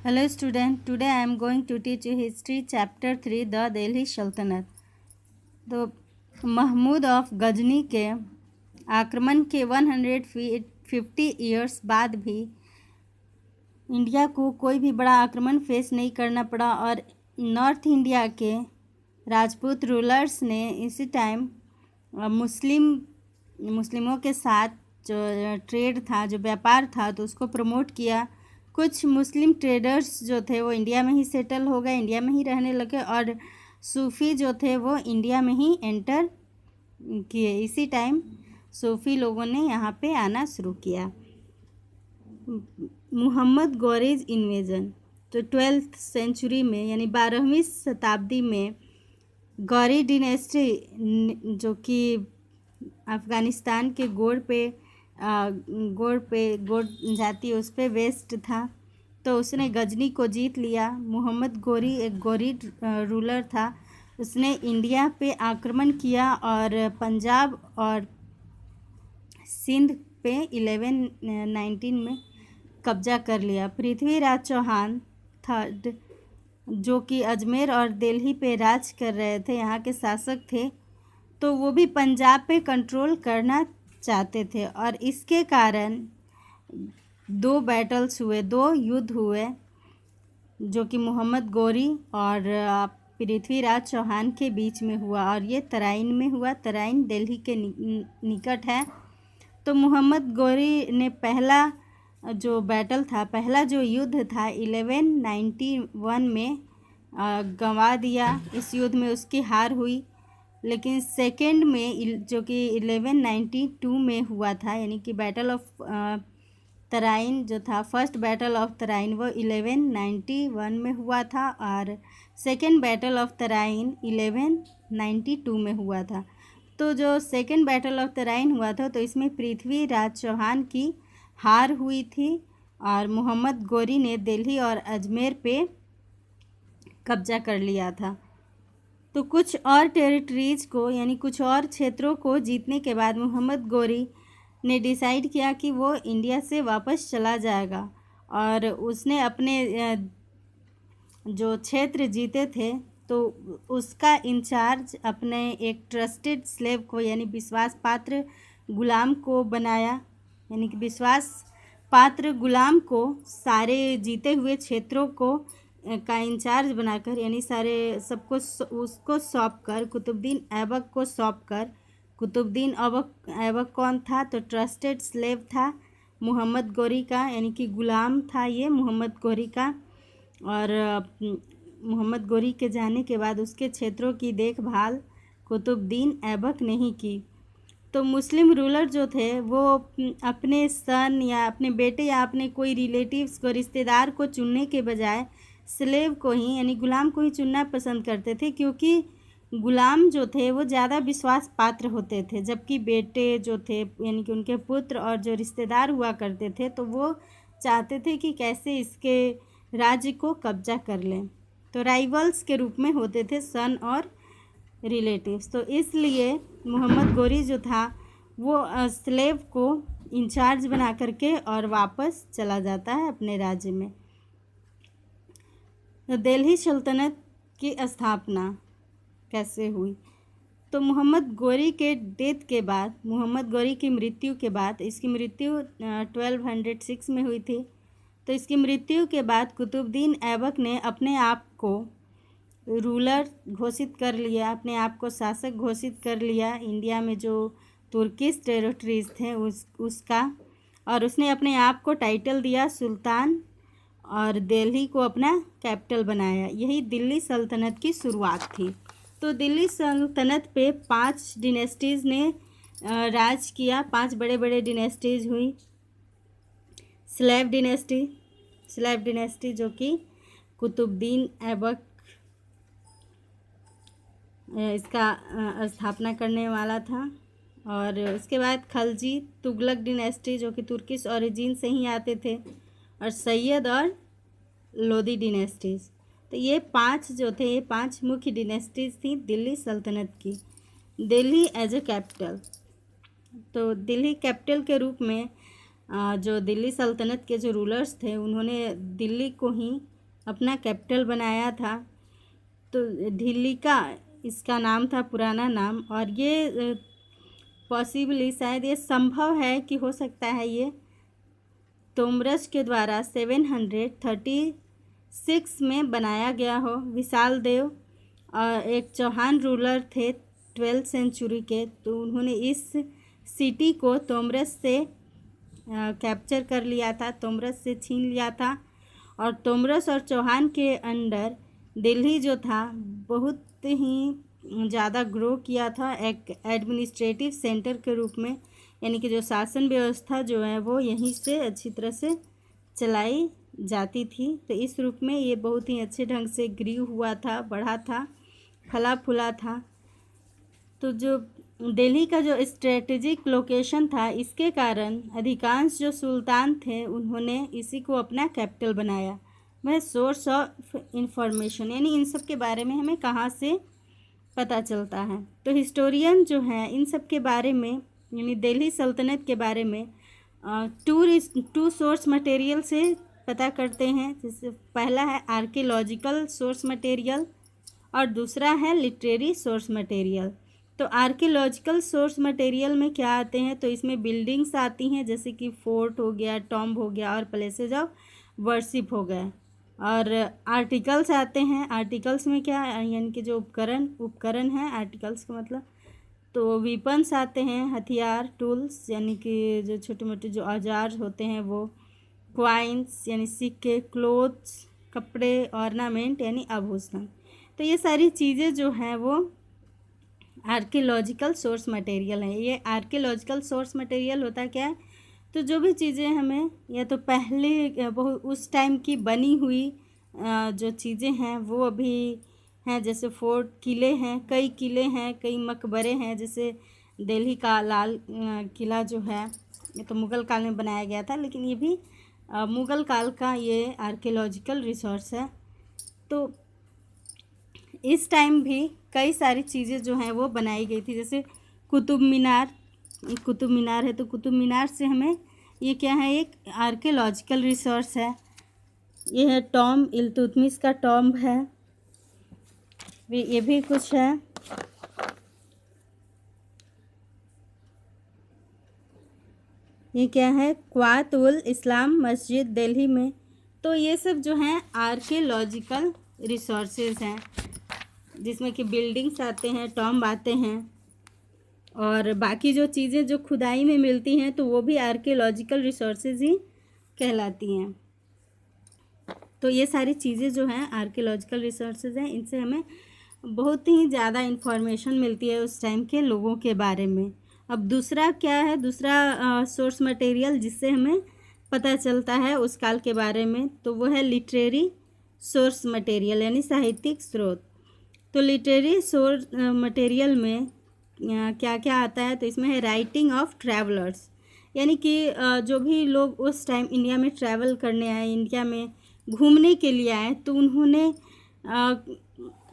Hello student, today I am going to teach you history chapter 3 the Delhi Sultanate। तो Mahmood of Ghazni के आक्रमण के 150 years बाद भी इंडिया को कोई भी बड़ा आक्रमण फेस नहीं करना पड़ा और नॉर्थ इंडिया के राजपूत रूलर्स ने इसी टाइम मुस्लिमों के साथ जो ट्रेड था, जो व्यापार था, तो उसको प्रमोट किया। कुछ मुस्लिम ट्रेडर्स जो थे वो इंडिया में ही सेटल हो गए, इंडिया में ही रहने लगे और सूफ़ी जो थे वो इंडिया में ही एंटर किए। इसी टाइम सूफ़ी लोगों ने यहाँ पे आना शुरू किया। मोहम्मद गौरीज इन्वेजन, तो 12th सेंचुरी में यानी 12वीं शताब्दी में गौरी डिनेस्टी जो कि अफ़गानिस्तान के गोड़ जाति उस पे वेस्ट था, तो उसने गजनी को जीत लिया। मोहम्मद गौरी एक गौरी रूलर था, उसने इंडिया पे आक्रमण किया और पंजाब और सिंध पे 1119 में कब्जा कर लिया। पृथ्वीराज चौहान थर्ड जो कि अजमेर और दिल्ली पे राज कर रहे थे, यहाँ के शासक थे, तो वो भी पंजाब पे कंट्रोल करना चाहते थे और इसके कारण 2 बैटल्स हुए, 2 युद्ध हुए जो कि मोहम्मद गौरी और पृथ्वीराज चौहान के बीच में हुआ और ये तराइन में हुआ। तराइन दिल्ली के निकट है। तो मोहम्मद गौरी ने पहला जो बैटल था, पहला जो युद्ध था 1191 में गंवा दिया। इस युद्ध में उसकी हार हुई, लेकिन सेकेंड में जो कि 1192 में हुआ था, यानी कि बैटल ऑफ तराइन जो था, फर्स्ट बैटल ऑफ तराइन वो 1191 में हुआ था और सेकेंड बैटल ऑफ तराइन 1192 में हुआ था। तो जो सेकेंड बैटल ऑफ तराइन हुआ था, तो इसमें पृथ्वीराज चौहान की हार हुई थी और मोहम्मद गौरी ने दिल्ली और अजमेर पे कब्जा कर लिया था। तो कुछ और टेरिटरीज को यानी कुछ और क्षेत्रों को जीतने के बाद मोहम्मद गौरी ने डिसाइड किया कि वो इंडिया से वापस चला जाएगा और उसने अपने जो क्षेत्र जीते थे तो उसका इंचार्ज अपने एक ट्रस्टेड स्लेव को यानी विश्वास पात्र गुलाम को बनाया, यानी कि विश्वास पात्र गुलाम को सारे जीते हुए क्षेत्रों को का इंचार्ज बनाकर, यानी सारे सबको उसको सौंप कर कुतुबुद्दीन ऐबक को सौंप कर, कुतुबुद्दीन ऐबक कौन था? तो ट्रस्टेड स्लेव था मोहम्मद गौरी का, यानी कि गुलाम था ये मोहम्मद गौरी का। और मोहम्मद गौरी के जाने के बाद उसके क्षेत्रों की देखभाल कुतुबुद्दीन ऐबक ने ही की। तो मुस्लिम रूलर जो थे वो अपने सन या अपने बेटे या अपने कोई रिलेटिव्स को, रिश्तेदार को चुनने के बजाय स्लेव को ही यानी गुलाम को ही चुनना पसंद करते थे, क्योंकि गुलाम जो थे वो ज़्यादा विश्वास पात्र होते थे, जबकि बेटे जो थे यानी कि उनके पुत्र और जो रिश्तेदार हुआ करते थे तो वो चाहते थे कि कैसे इसके राज्य को कब्जा कर लें। तो राइवल्स के रूप में होते थे सन और रिलेटिव्स। तो इसलिए मोहम्मद गौरी जो था वो स्लेव को इंचार्ज बना करके और वापस चला जाता है अपने राज्य में। तो दिल्ली सल्तनत की स्थापना कैसे हुई? तो मोहम्मद गौरी के डेथ के बाद, मोहम्मद गौरी की मृत्यु के बाद, इसकी मृत्यु 1206 में हुई थी। तो इसकी मृत्यु के बाद कुतुबुद्दीन ऐबक ने अपने आप को रूलर घोषित कर लिया, अपने आप को शासक घोषित कर लिया इंडिया में जो तुर्किश टेरिटरीज थे उसका, और उसने अपने आप को टाइटल दिया सुल्तान और दिल्ली को अपना कैपिटल बनाया। यही दिल्ली सल्तनत की शुरुआत थी। तो दिल्ली सल्तनत पे 5 डिनेस्टीज़ ने राज किया। 5 बड़े बड़े डिनेस्टीज हुई। स्लेव डिनेस्टी जो कि कुतुबुद्दीन ऐबक इसका स्थापना करने वाला था, और उसके बाद खलजी तुगलक डिनेस्टी जो कि तुर्किश ओरिजिन से ही आते थे, और सैयद और लोदी डिनेस्टीज़। तो ये 5 जो थे, ये 5 मुख्य डिनेस्टीज़ थी दिल्ली सल्तनत की। दिल्ली एज ए कैपिटल, तो दिल्ली कैपिटल के रूप में जो दिल्ली सल्तनत के जो रूलर्स थे उन्होंने दिल्ली को ही अपना कैपिटल बनाया था। तो दिल्ली का इसका नाम था, पुराना नाम। और ये पॉसिबली शायद ये संभव है कि हो सकता है ये तोमरस के द्वारा 736 में बनाया गया हो। विशाल देव एक चौहान रूलर थे 12th सेंचुरी के, तो उन्होंने इस सिटी को तोमरस से कैप्चर कर लिया था, तोमरस से छीन लिया था। और तोमरस और चौहान के अंडर दिल्ली जो था बहुत ही ज़्यादा ग्रो किया था एक एडमिनिस्ट्रेटिव सेंटर के रूप में, यानी कि जो शासन व्यवस्था जो है वो यहीं से अच्छी तरह से चलाई जाती थी। तो इस रूप में ये बहुत ही अच्छे ढंग से ग्रीव हुआ था, बढ़ा था, फला फूला था। तो जो दिल्ली का जो स्ट्रेटेजिक लोकेशन था, इसके कारण अधिकांश जो सुल्तान थे उन्होंने इसी को अपना कैपिटल बनाया। वह सोर्स ऑफ इंफॉर्मेशन, यानी इन सब के बारे में हमें कहाँ से पता चलता है। तो हिस्टोरियन जो हैं इन सब के बारे में, यानी दिल्ली सल्तनत के बारे में टू सोर्स मटेरियल से पता करते हैं। जैसे पहला है आर्कियोलॉजिकल सोर्स मटेरियल और दूसरा है लिटरेरी सोर्स मटेरियल। तो आर्कियोलॉजिकल सोर्स मटेरियल में क्या आते हैं, तो इसमें बिल्डिंग्स आती हैं, जैसे कि फोर्ट हो गया, टॉम्ब हो गया और प्लेसेज ऑफ वर्शिप हो गए। और आर्टिकल्स आते हैं। आर्टिकल्स में क्या, यानी कि जो उपकरण हैं, आर्टिकल्स का मतलब, तो वीपन्स आते हैं, हथियार, टूल्स, यानी कि जो छोटे मोटे जो औजार होते हैं वो, क्वाइंस यानी सिक्के, क्लोथ्स कपड़े, ऑर्नामेंट यानी आभूषण। तो ये सारी चीज़ें जो हैं वो आर्कियोलॉजिकल सोर्स मटेरियल है। ये आर्कियोलॉजिकल सोर्स मटेरियल होता क्या है, तो जो भी चीज़ें हमें या तो पहले बहुत उस टाइम की बनी हुई जो चीज़ें हैं वो अभी हैं, जैसे फोर्ट, किले हैं, कई किले हैं, कई मकबरे हैं। जैसे दिल्ली का लाल किला जो है ये तो मुग़ल काल में बनाया गया था, लेकिन ये भी मुग़ल काल का ये आर्कियोलॉजिकल रिसोर्स है। तो इस टाइम भी कई सारी चीज़ें जो हैं वो बनाई गई थी। जैसे कुतुब मीनार है, तो कुतुब मीनार से हमें ये क्या है, एक आर्कियोलॉजिकल रिसोर्स है। ये है टॉम्ब, इल्तुतमिश का टॉम्ब है, ये भी कुछ है। ये क्या है, क्वात उल इस्लाम मस्जिद दिल्ली में। तो ये सब जो हैं आर्कियोलॉजिकल रिसोर्सेज हैं, जिसमें कि बिल्डिंग्स आते हैं, टॉम्ब आते हैं, और बाकी जो चीज़ें जो खुदाई में मिलती हैं तो वो भी आर्कियोलॉजिकल रिसोर्सेज ही कहलाती हैं। तो ये सारी चीज़ें जो हैं आर्कियोलॉजिकल रिसोर्सेज हैं, इनसे हमें बहुत ही ज़्यादा इन्फॉर्मेशन मिलती है उस टाइम के लोगों के बारे में। अब दूसरा क्या है, दूसरा सोर्स मटेरियल जिससे हमें पता चलता है उस काल के बारे में, तो वो है लिटरेरी सोर्स मटेरियल, यानी साहित्यिक स्रोत। तो लिटरेरी सोर्स मटेरियल में क्या क्या आता है, तो इसमें है राइटिंग ऑफ ट्रैवलर्स, यानी कि जो भी लोग उस टाइम इंडिया में ट्रैवल करने आए, इंडिया में घूमने के लिए आए, तो उन्होंने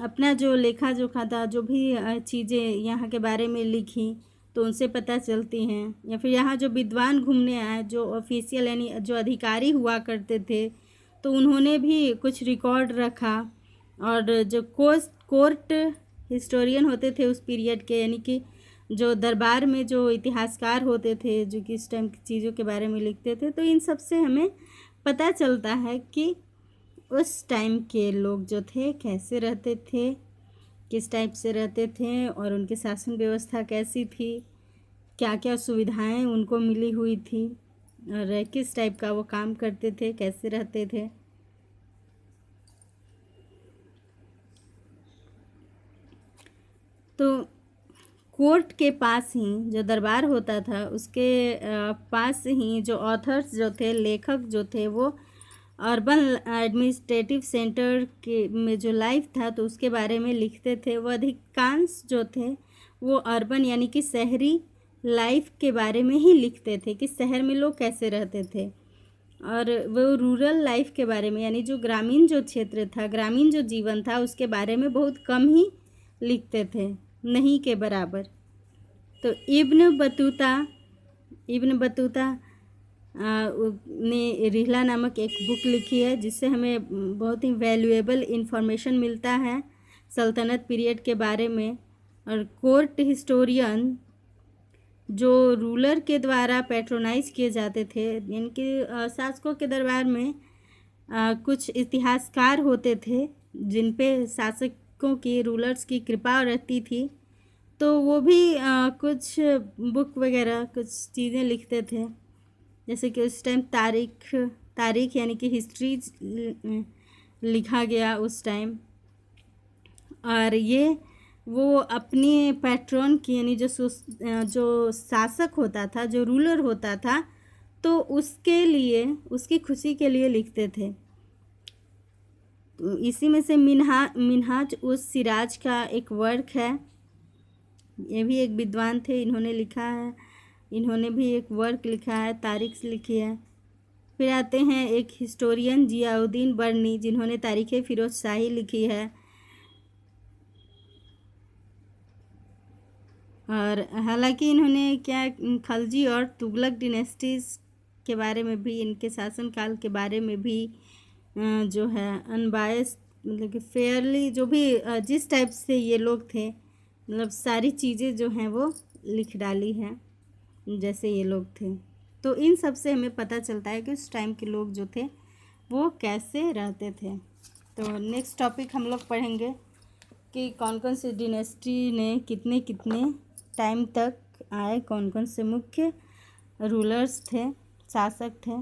अपना जो लेखा जोखा था, जो भी चीज़ें यहाँ के बारे में लिखी, तो उनसे पता चलती हैं। या फिर यहाँ जो विद्वान घूमने आए, जो ऑफिशियल यानी जो अधिकारी हुआ करते थे, तो उन्होंने भी कुछ रिकॉर्ड रखा। और जो कोर्ट हिस्टोरियन होते थे उस पीरियड के, यानी कि जो दरबार में जो इतिहासकार होते थे, जो कि इस टाइम की चीज़ों के बारे में लिखते थे, तो इन सब से हमें पता चलता है कि उस टाइम के लोग जो थे कैसे रहते थे, किस टाइप से रहते थे, और उनकी शासन व्यवस्था कैसी थी, क्या क्या सुविधाएं उनको मिली हुई थी, और किस टाइप का वो काम करते थे, कैसे रहते थे। तो कोर्ट के पास ही जो दरबार होता था उसके पास ही जो ऑथर्स जो थे, लेखक जो थे, वो अर्बन एडमिनिस्ट्रेटिव सेंटर के में जो लाइफ था तो उसके बारे में लिखते थे। वो अधिकांश जो थे वो अर्बन यानी कि शहरी लाइफ के बारे में ही लिखते थे कि शहर में लोग कैसे रहते थे, और वो रूरल लाइफ के बारे में, यानी जो ग्रामीण जो क्षेत्र था, ग्रामीण जो जीवन था, उसके बारे में बहुत कम ही लिखते थे, नहीं के बराबर। तो इब्न बतूता ने रिहला नामक एक बुक लिखी है, जिससे हमें बहुत ही वैल्यूएबल इंफॉर्मेशन मिलता है सल्तनत पीरियड के बारे में। और कोर्ट हिस्टोरियन जो रूलर के द्वारा पैट्रोनाइज किए जाते थे, यानी कि शासकों के दरबार में कुछ इतिहासकार होते थे जिन पे शासकों की, रूलर्स की कृपा रहती थी, तो वो भी कुछ बुक वगैरह कुछ चीज़ें लिखते थे। जैसे कि उस टाइम तारीख यानी कि हिस्ट्री लिखा गया उस टाइम। और ये वो अपने पैट्रन की, यानी जो शासक होता था, जो रूलर होता था, तो उसके लिए, उसकी खुशी के लिए लिखते थे। तो इसी में से मिन्हाज उस सिराज का एक वर्क है। ये भी एक विद्वान थे, इन्होंने लिखा है, इन्होंने भी एक वर्क लिखा है, तारीख लिखी है। फिर आते हैं एक हिस्टोरियन जियाउद्दीन बर्नी, जिन्होंने तारीख़ फिरोज शाही लिखी है। और हालांकि इन्होंने क्या खलजी और तुगलक डिनेस्टीज़ के बारे में भी, इनके शासनकाल के बारे में भी जो है अनबायस्ड, मतलब कि फेयरली, जो भी जिस टाइप से ये लोग थे, मतलब सारी चीज़ें जो हैं वो लिख डाली हैं जैसे ये लोग थे। तो इन सब से हमें पता चलता है कि उस टाइम के लोग जो थे वो कैसे रहते थे। तो नेक्स्ट टॉपिक हम लोग पढ़ेंगे कि कौन कौन सी डिनेस्टी ने कितने कितने टाइम तक आए, कौन कौन से मुख्य रूलर्स थे, शासक थे।